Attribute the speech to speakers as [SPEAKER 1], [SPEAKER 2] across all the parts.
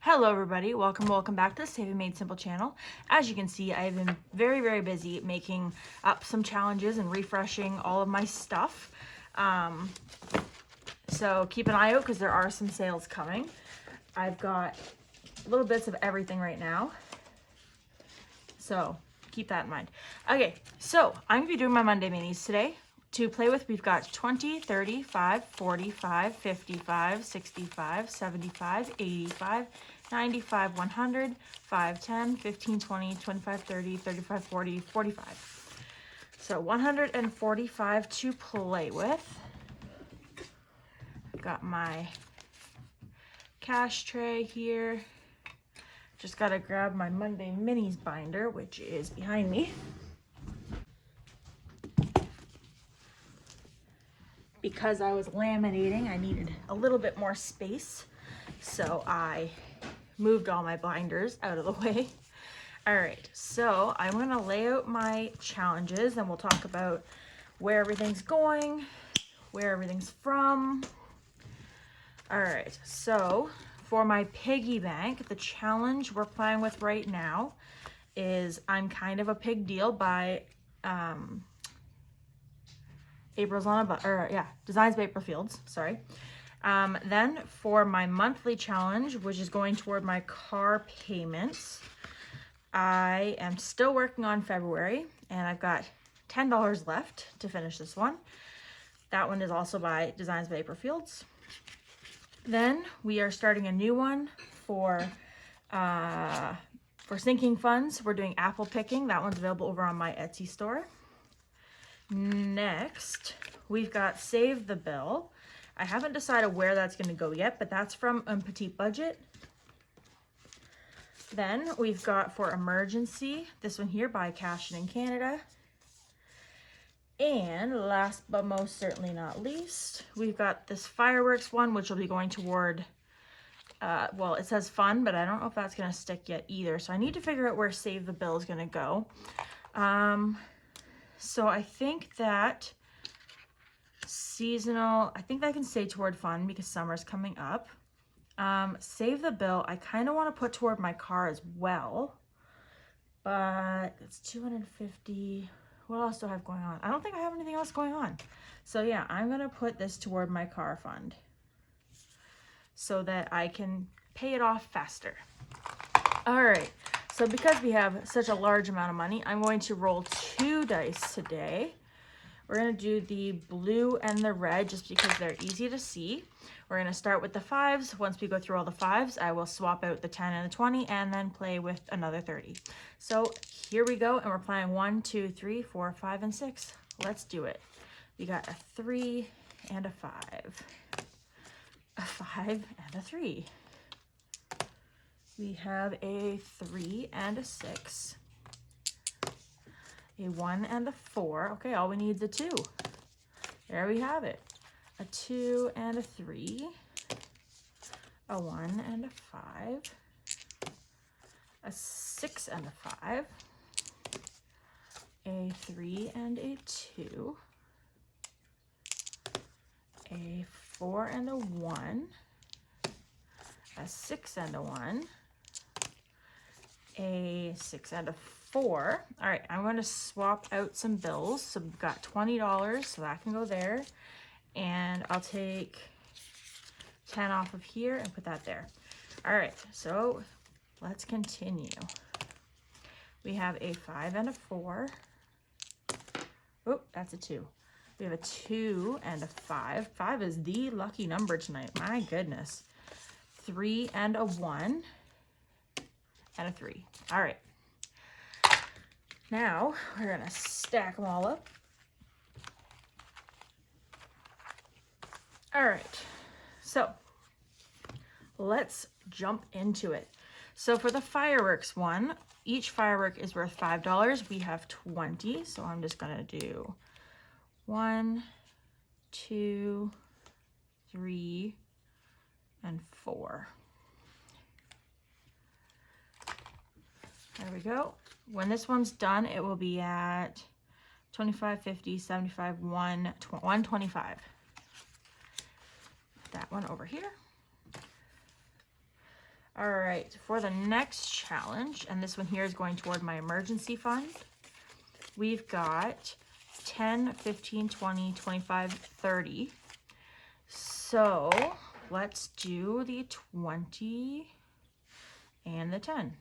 [SPEAKER 1] Hello everybody, welcome back to the Saving Made Simple channel. As you can see, I've been very busy making up some challenges and refreshing all of my stuff. So keep an eye out because there are some sales coming. I've got little bits of everything right now. So keep that in mind. Okay, so I'm gonna be doing my Monday minis today. To play with, we've got 20, 35, 45, 55, 65, 75, 85, 95, 100, 5, 10, 15, 20, 25, 30, 35, 40, 45. So 145 to play with. I've got my cash tray here. Just gotta grab my Monday Minis binder, which is behind me. Because I was laminating, I needed a little bit more space, so I moved all my binders out of the way. All right, so I'm gonna lay out my challenges, and we'll talk about where everything's going, where everything's from. All right, so for my piggy bank, the challenge we're playing with right now is I'm Kind of a Pig Deal by Designs by April Fields, sorry. Then for my monthly challenge, which is going toward my car payments, I am still working on February, and I've got $10 left to finish this one. That one is also by Designs by April Fields. Then we are starting a new one for sinking funds. We're doing apple picking. That one's available over on my Etsy store. Next, we've got Save the Bill. I haven't decided where that's going to go yet, but that's from Petit Budget. Then we've got for Emergency, this one here by Cash in Canada. And last but most certainly not least, we've got this fireworks one, which will be going toward, well, it says fun, but I don't know if that's going to stick yet either. So I need to figure out where Save the Bill is going to go. So I think that seasonal, I think that can stay toward fun because summer's coming up. Save the Bill, I kind of want to put toward my car as well, but it's 250. What else do I have going on? I don't think I have anything else going on. So yeah, I'm going to put this toward my car fund so that I can pay it off faster. All right. So because we have such a large amount of money, I'm going to roll 2 dice today. We're going to do the blue and the red just because they're easy to see. We're going to start with the 5s. Once we go through all the 5s, I will swap out the 10 and the 20 and then play with another 30. So here we go, and we're playing 1, 2, 3, 4, 5, and 6. Let's do it. We got a 3 and a 5. A 5 and a 3. We have a 3 and a 6, a 1 and a 4. Okay, all we need is a 2. There we have it. A 2 and a 3, a 1 and a 5, a 6 and a 5, a 3 and a 2, a 4 and a 1, a 6 and a 1, a 6 and a 4. All right, I'm going to swap out some bills. So we've got $20, so that can go there. And I'll take 10 off of here and put that there. All right, so let's continue. We have a 5 and a 4. Oh, that's a 2. We have a 2 and a 5. 5 is the lucky number tonight. My goodness. 3 and a 1. And a 3. All right. Now we're gonna stack them all up. All right. So let's jump into it. So for the fireworks one, each firework is worth $5. We have 20, so I'm just gonna do 1, 2, 3, and 4. There we go. When this one's done, it will be at 25, 50, 75, 125. That one over here. All right, for the next challenge, and this one here is going toward my emergency fund, we've got 10, 15, 20, 25, 30. So let's do the 20 and the 10.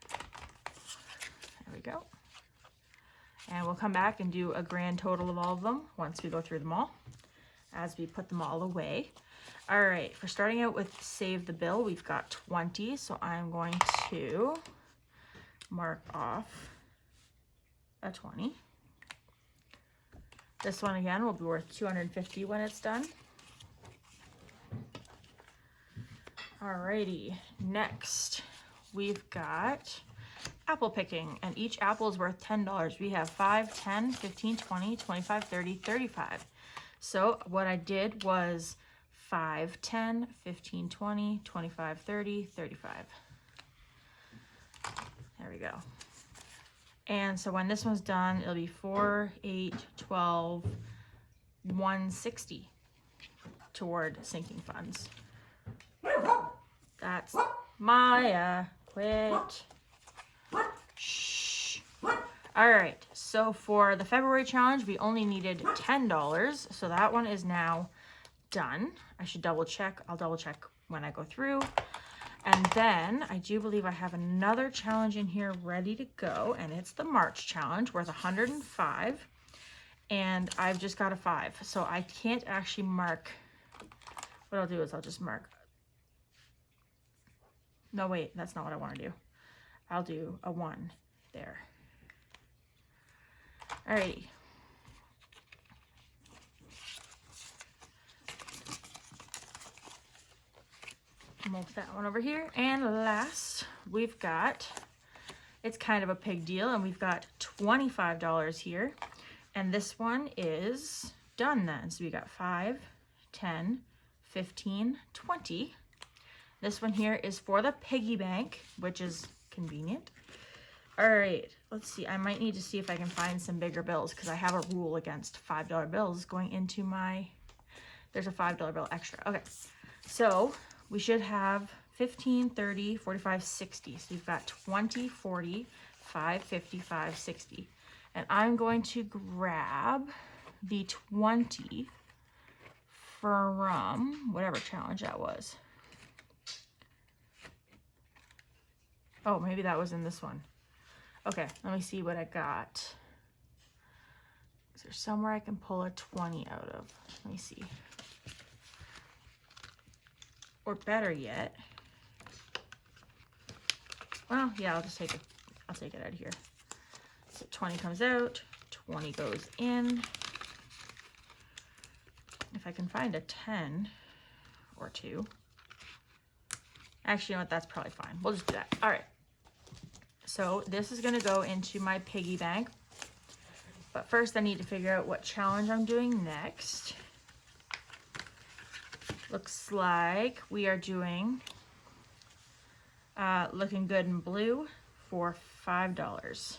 [SPEAKER 1] There we go. And we'll come back and do a grand total of all of them once we go through them all, as we put them all away. All right, for starting out with Save the Bill, we've got 20. So I'm going to mark off a 20. This one again will be worth 250 when it's done. Alrighty, next we've got apple picking, and each apple is worth $10. We have 5, 10, 15, 20, 25, 30, 35. So what I did was 5, 10, 15, 20, 25, 30, 35. There we go. And so when this one's done, it'll be 4, 8, 12, 160 toward sinking funds. That's Maya. Quit. Shh. All right, so for the February challenge, we only needed $10. So that one is now done. I should double check. I'll double check when I go through. And then I do believe I have another challenge in here ready to go, and it's the March challenge worth 105. And I've just got a 5. So I can't actually mark. What I'll do is I'll just mark. No, wait, that's not what I want to do. I'll do a 1 there. Alrighty. Move that one over here. And last, we've got, it's kind of a big deal, and we've got $25 here. And this one is done then. So we got 5, 10, 15, 20. This one here is for the piggy bank, which is convenient. All right, let's see. I might need to see if I can find some bigger bills, because I have a rule against $5 bills going into my, there's a $5 bill extra. Okay, so we should have 15, 30, 45, 60. So we've got 20, 40, 5, 50, 5, 60. And I'm going to grab the 20 from whatever challenge that was. Oh, maybe that was in this one. Okay, let me see what I got. Is there somewhere I can pull a 20 out of? Let me see. Or better yet, well, yeah, I'll just take it. I'll take it out of here. So 20 comes out, 20 goes in. If I can find a 10 or 2. Actually, you know what? That's probably fine. We'll just do that. All right. So this is going to go into my piggy bank. But first, I need to figure out what challenge I'm doing next. Looks like we are doing Looking Good in Blue for $5.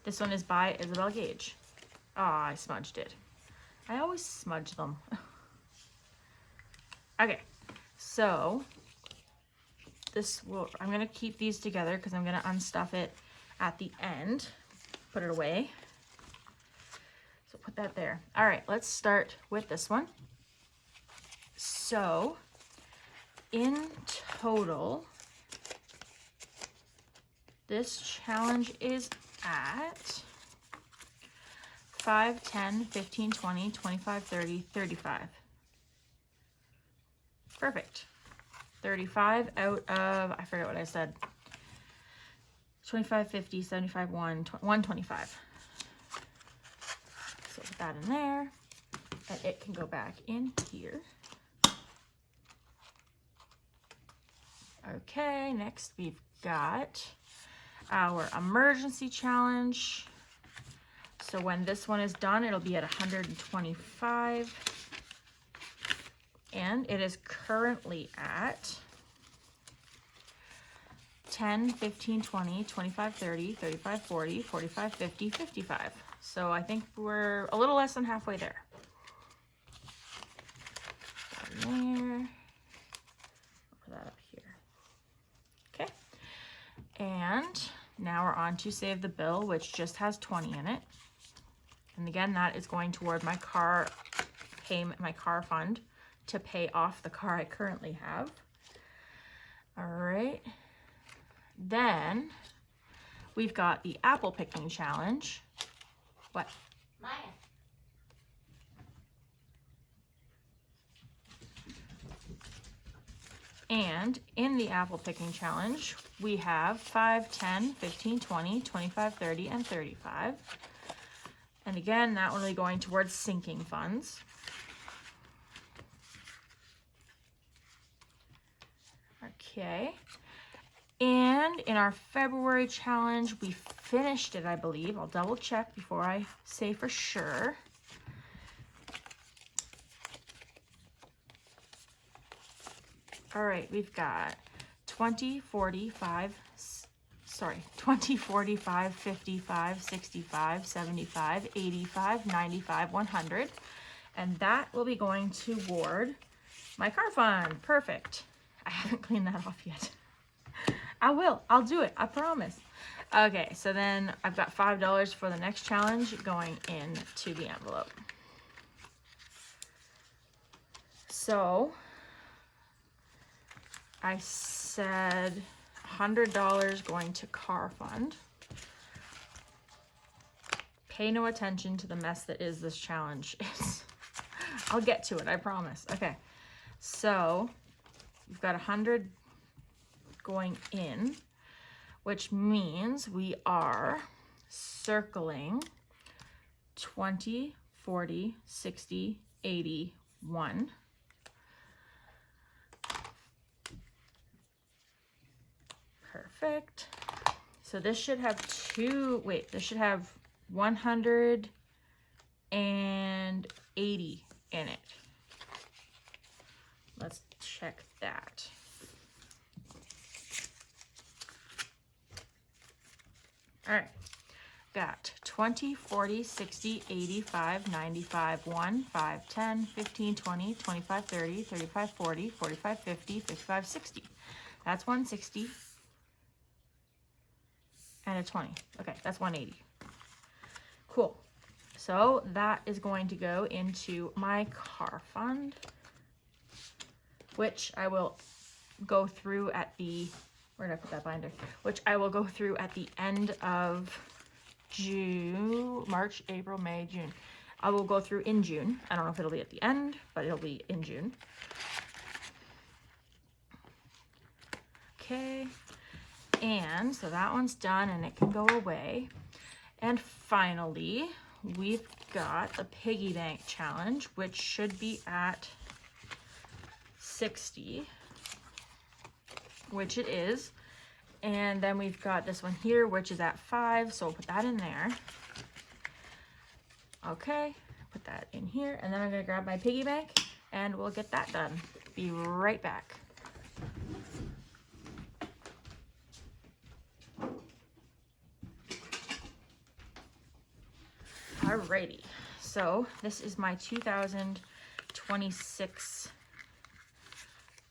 [SPEAKER 1] This one is by Isabel Gege. Ah, I smudged it. I always smudge them. Okay, so this will, I'm going to keep these together because I'm going to unstuff it at the end. Put it away. So put that there. All right, let's start with this one. So in total, this challenge is at 5, 10, 15, 20, 25, 30, 35. Perfect. 35 out of, I forget what I said, 25, 50, 75, 125. So put that in there, and it can go back in here. Okay, next we've got our emergency challenge. So when this one is done, it'll be at 125. And it is currently at 10, 15, 20, 25, 30, 35, 40, 45, 50, 55. So I think we're a little less than halfway there. There. Now we're on to Save the Bill, which just has 20 in it. And again, that is going toward my car payment, my car fund, to pay off the car I currently have. All right. Then we've got the apple picking challenge. What?
[SPEAKER 2] Maya.
[SPEAKER 1] And in the apple picking challenge, we have 5, 10, 15, 20, 25, 30, and 35. And again, that one will be going towards sinking funds. Okay. And in our February challenge, we finished it, I believe. I'll double check before I say for sure. All right, we've got 20, 45, 55, 65, 75, 85, 95, 100. And that will be going toward my car fund. Perfect. I haven't cleaned that off yet. I will. I'll do it. I promise. Okay, so then I've got $5 for the next challenge going into the envelope. So I said $100 going to car fund. Pay no attention to the mess that is this challenge. I'll get to it, I promise. Okay, so we've got 100 going in, which means we are circling 20, 40, 60, 80, 1. Perfect. So this should have this should have 180 in it. Let's check that. All right, got 20, 40, 60, 85, 95, 1, 5, 10, 15, 20, 25, 30, 35, 40, 45, 50, 55, 60. That's 160. And a 20. Okay, that's 180. Cool. So that is going to go into my car fund, which I will go through at the, where did I put that binder? Which I will go through at the end of June, March, April, May, June. I will go through in June. I don't know if it'll be at the end, but it'll be in June. Okay. And so that one's done and it can go away. And finally, we've got the piggy bank challenge, which should be at 60, which it is. And then we've got this one here, which is at 5. So we'll put that in there. Okay, put that in here. And then I'm gonna grab my piggy bank and we'll get that done. Be right back. Alrighty, so this is my 2026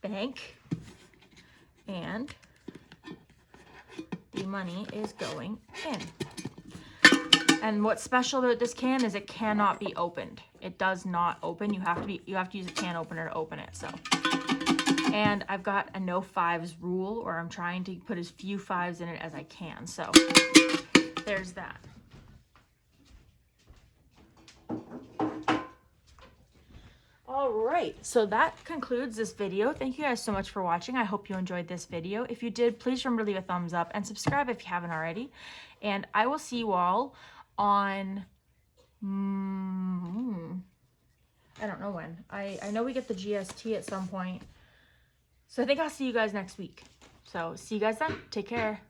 [SPEAKER 1] bank, and the money is going in. And what's special about this can is it cannot be opened. It does not open. You have to use a can opener to open it. So, and I've got a no 5s rule, or I'm trying to put as few 5s in it as I can. So there's that. All right, so that concludes this video. Thank you guys so much for watching. I hope you enjoyed this video. If you did, please remember to leave a thumbs up and subscribe if you haven't already. And I will see you all on, I don't know when. I know we get the GST at some point. So I think I'll see you guys next week. So see you guys then. Take care.